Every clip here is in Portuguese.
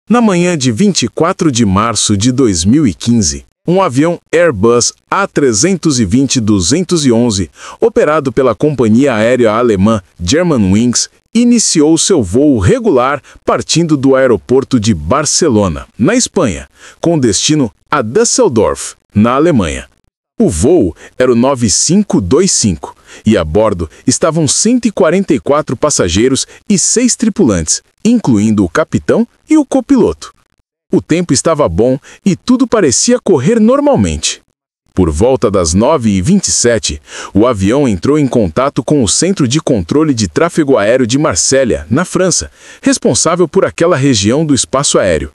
Na manhã de 24 de março de 2015, um avião Airbus A320-211, operado pela companhia aérea alemã Germanwings, iniciou seu voo regular partindo do aeroporto de Barcelona, na Espanha, com destino a Düsseldorf, na Alemanha. O voo era o 9525 e a bordo estavam 144 passageiros e 6 tripulantes, incluindo o capitão e o copiloto. O tempo estava bom e tudo parecia correr normalmente. Por volta das 9h27, o avião entrou em contato com o Centro de Controle de Tráfego Aéreo de Marselha, na França, responsável por aquela região do espaço aéreo.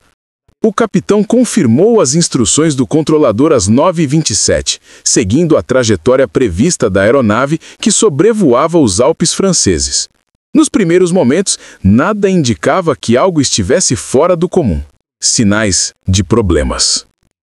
O capitão confirmou as instruções do controlador às 9h27, seguindo a trajetória prevista da aeronave que sobrevoava os Alpes franceses. Nos primeiros momentos, nada indicava que algo estivesse fora do comum. Sinais de problemas.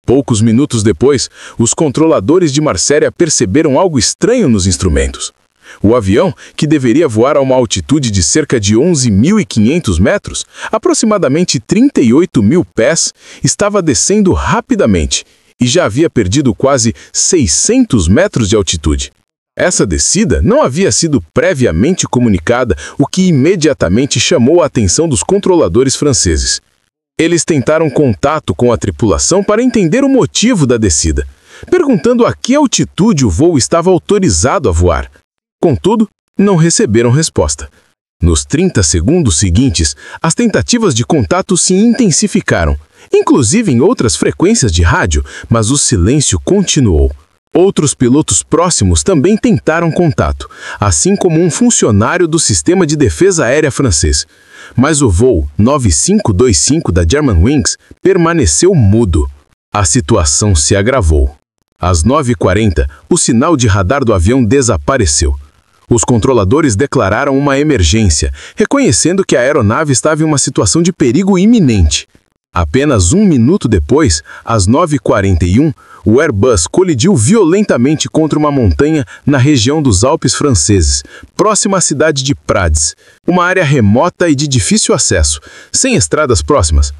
Poucos minutos depois, os controladores de Marselha perceberam algo estranho nos instrumentos. O avião, que deveria voar a uma altitude de cerca de 11.500 metros, aproximadamente 38.000 pés, estava descendo rapidamente e já havia perdido quase 600 metros de altitude. Essa descida não havia sido previamente comunicada, o que imediatamente chamou a atenção dos controladores franceses. Eles tentaram contato com a tripulação para entender o motivo da descida, perguntando a que altitude o voo estava autorizado a voar. Contudo, não receberam resposta. Nos 30 segundos seguintes, as tentativas de contato se intensificaram, inclusive em outras frequências de rádio, mas o silêncio continuou. Outros pilotos próximos também tentaram contato, assim como um funcionário do sistema de defesa aérea francês. Mas o voo 9525 da Germanwings permaneceu mudo. A situação se agravou. Às 9h40, o sinal de radar do avião desapareceu. Os controladores declararam uma emergência, reconhecendo que a aeronave estava em uma situação de perigo iminente. Apenas um minuto depois, às 9h41, o Airbus colidiu violentamente contra uma montanha na região dos Alpes franceses, próxima à cidade de Prades, uma área remota e de difícil acesso, sem estradas próximas.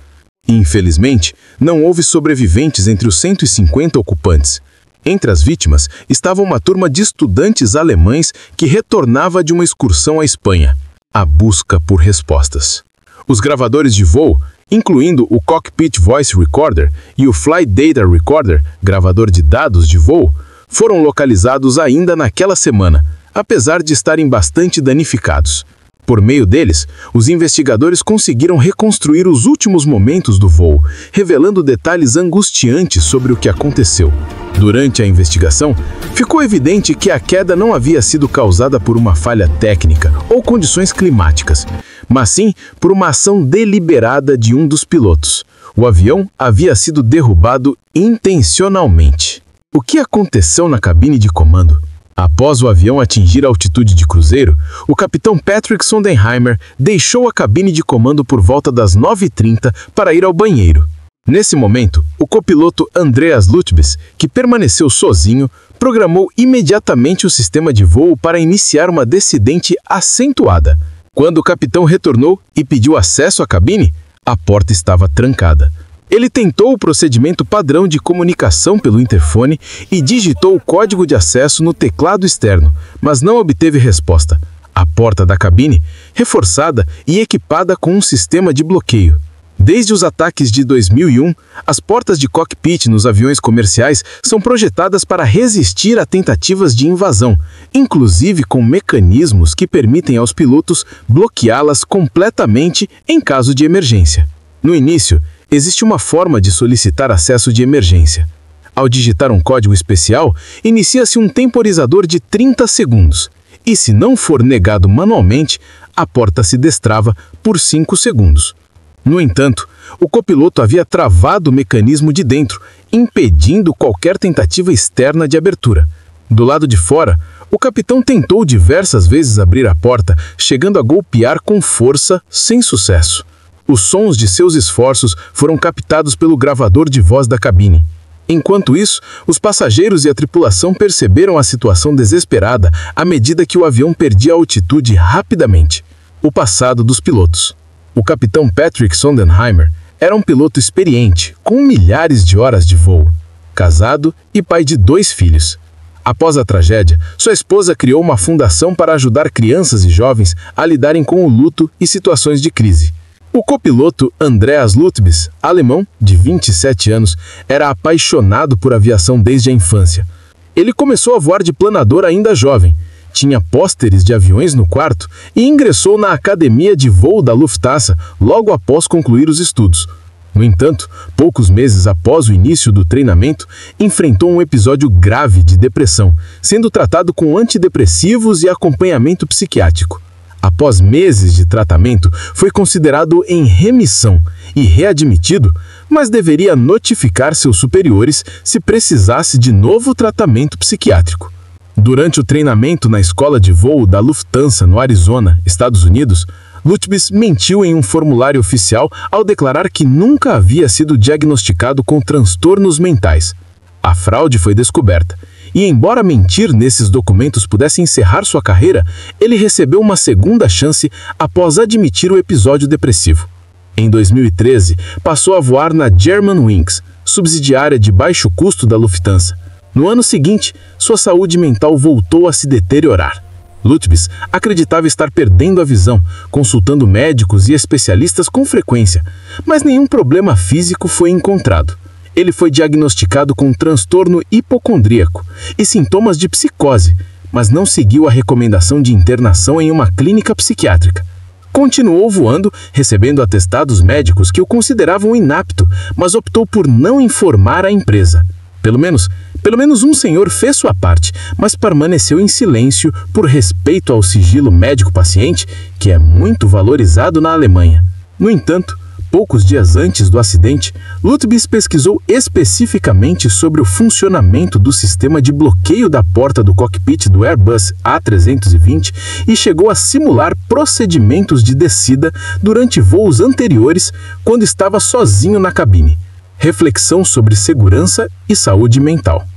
Infelizmente, não houve sobreviventes entre os 150 ocupantes. Entre as vítimas estava uma turma de estudantes alemães que retornava de uma excursão à Espanha, à busca por respostas. Os gravadores de voo, incluindo o Cockpit Voice Recorder e o Flight Data Recorder, gravador de dados de voo, foram localizados ainda naquela semana, apesar de estarem bastante danificados. Por meio deles, os investigadores conseguiram reconstruir os últimos momentos do voo, revelando detalhes angustiantes sobre o que aconteceu. Durante a investigação, ficou evidente que a queda não havia sido causada por uma falha técnica ou condições climáticas, mas sim por uma ação deliberada de um dos pilotos. O avião havia sido derrubado intencionalmente. O que aconteceu na cabine de comando? Após o avião atingir a altitude de cruzeiro, o capitão Patrick Sondenheimer deixou a cabine de comando por volta das 9h30 para ir ao banheiro. Nesse momento, o copiloto Andreas Lutbis, que permaneceu sozinho, programou imediatamente o sistema de voo para iniciar uma descendente acentuada. Quando o capitão retornou e pediu acesso à cabine, a porta estava trancada. Ele tentou o procedimento padrão de comunicação pelo interfone e digitou o código de acesso no teclado externo, mas não obteve resposta. A porta da cabine, reforçada e equipada com um sistema de bloqueio. Desde os ataques de 2001, as portas de cockpit nos aviões comerciais são projetadas para resistir a tentativas de invasão, inclusive com mecanismos que permitem aos pilotos bloqueá-las completamente em caso de emergência. No início, existe uma forma de solicitar acesso de emergência. Ao digitar um código especial, inicia-se um temporizador de 30 segundos, e se não for negado manualmente, a porta se destrava por 5 segundos. No entanto, o copiloto havia travado o mecanismo de dentro, impedindo qualquer tentativa externa de abertura. Do lado de fora, o capitão tentou diversas vezes abrir a porta, chegando a golpear com força, sem sucesso. Os sons de seus esforços foram captados pelo gravador de voz da cabine. Enquanto isso, os passageiros e a tripulação perceberam a situação desesperada à medida que o avião perdia altitude rapidamente. O passado dos pilotos. O capitão Patrick Sondenheimer Era um piloto experiente, com milhares de horas de voo, casado e pai de 2 filhos. Após a tragédia, sua esposa criou uma fundação para ajudar crianças e jovens a lidarem com o luto e situações de crise. O copiloto Andreas Lutbis, alemão, de 27 anos, era apaixonado por aviação desde a infância. Ele começou a voar de planador ainda jovem, tinha pôsteres de aviões no quarto e ingressou na academia de voo da Lufthansa logo após concluir os estudos. No entanto, poucos meses após o início do treinamento, enfrentou um episódio grave de depressão, sendo tratado com antidepressivos e acompanhamento psiquiátrico. Após meses de tratamento, foi considerado em remissão e readmitido, mas deveria notificar seus superiores se precisasse de novo tratamento psiquiátrico. Durante o treinamento na escola de voo da Lufthansa no Arizona, Estados Unidos, Lutbis mentiu em um formulário oficial ao declarar que nunca havia sido diagnosticado com transtornos mentais. A fraude foi descoberta, e embora mentir nesses documentos pudesse encerrar sua carreira, ele recebeu uma segunda chance após admitir o episódio depressivo. Em 2013, passou a voar na Germanwings, subsidiária de baixo custo da Lufthansa. No ano seguinte, sua saúde mental voltou a se deteriorar. Lutbis acreditava estar perdendo a visão, consultando médicos e especialistas com frequência, mas nenhum problema físico foi encontrado. Ele foi diagnosticado com transtorno hipocondríaco e sintomas de psicose, mas não seguiu a recomendação de internação em uma clínica psiquiátrica. Continuou voando, recebendo atestados médicos que o consideravam inapto, mas optou por não informar a empresa. Pelo menos um senhor fez sua parte, mas permaneceu em silêncio por respeito ao sigilo médico-paciente, que é muito valorizado na Alemanha. No entanto, poucos dias antes do acidente, Lutbis pesquisou especificamente sobre o funcionamento do sistema de bloqueio da porta do cockpit do Airbus A320 e chegou a simular procedimentos de descida durante voos anteriores quando estava sozinho na cabine. Reflexão sobre segurança e saúde mental.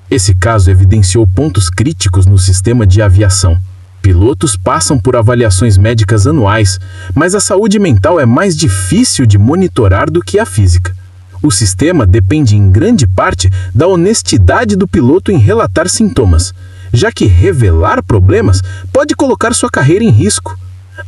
Esse caso evidenciou pontos críticos no sistema de aviação. Pilotos passam por avaliações médicas anuais, mas a saúde mental é mais difícil de monitorar do que a física. O sistema depende em grande parte da honestidade do piloto em relatar sintomas, já que revelar problemas pode colocar sua carreira em risco.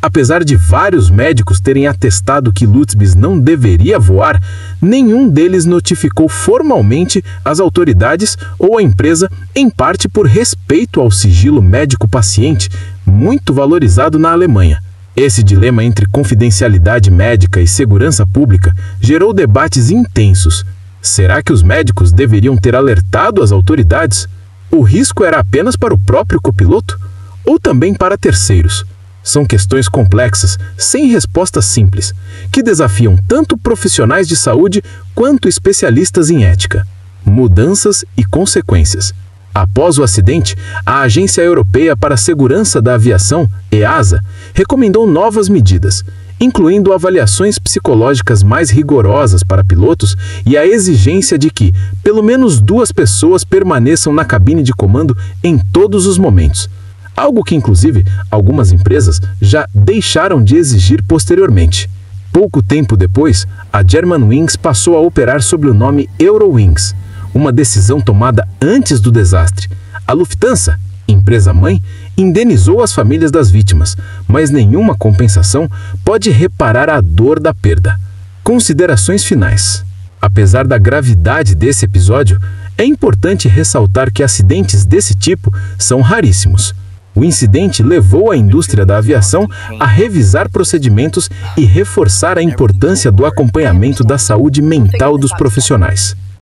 Apesar de vários médicos terem atestado que Lutbis não deveria voar, nenhum deles notificou formalmente as autoridades ou a empresa, em parte por respeito ao sigilo médico-paciente, muito valorizado na Alemanha. Esse dilema entre confidencialidade médica e segurança pública gerou debates intensos. Será que os médicos deveriam ter alertado as autoridades? O risco era apenas para o próprio copiloto? Ou também para terceiros? São questões complexas, sem respostas simples, que desafiam tanto profissionais de saúde quanto especialistas em ética. Mudanças e consequências. Após o acidente, a Agência Europeia para a Segurança da Aviação, EASA, recomendou novas medidas, incluindo avaliações psicológicas mais rigorosas para pilotos e a exigência de que pelo menos 2 pessoas permaneçam na cabine de comando em todos os momentos. Algo que, inclusive, algumas empresas já deixaram de exigir posteriormente. Pouco tempo depois, a Germanwings passou a operar sob o nome Eurowings, uma decisão tomada antes do desastre. A Lufthansa, empresa-mãe, indenizou as famílias das vítimas, mas nenhuma compensação pode reparar a dor da perda. Considerações finais. Apesar da gravidade desse episódio, é importante ressaltar que acidentes desse tipo são raríssimos. O incidente levou a indústria da aviação a revisar procedimentos e reforçar a importância do acompanhamento da saúde mental dos profissionais.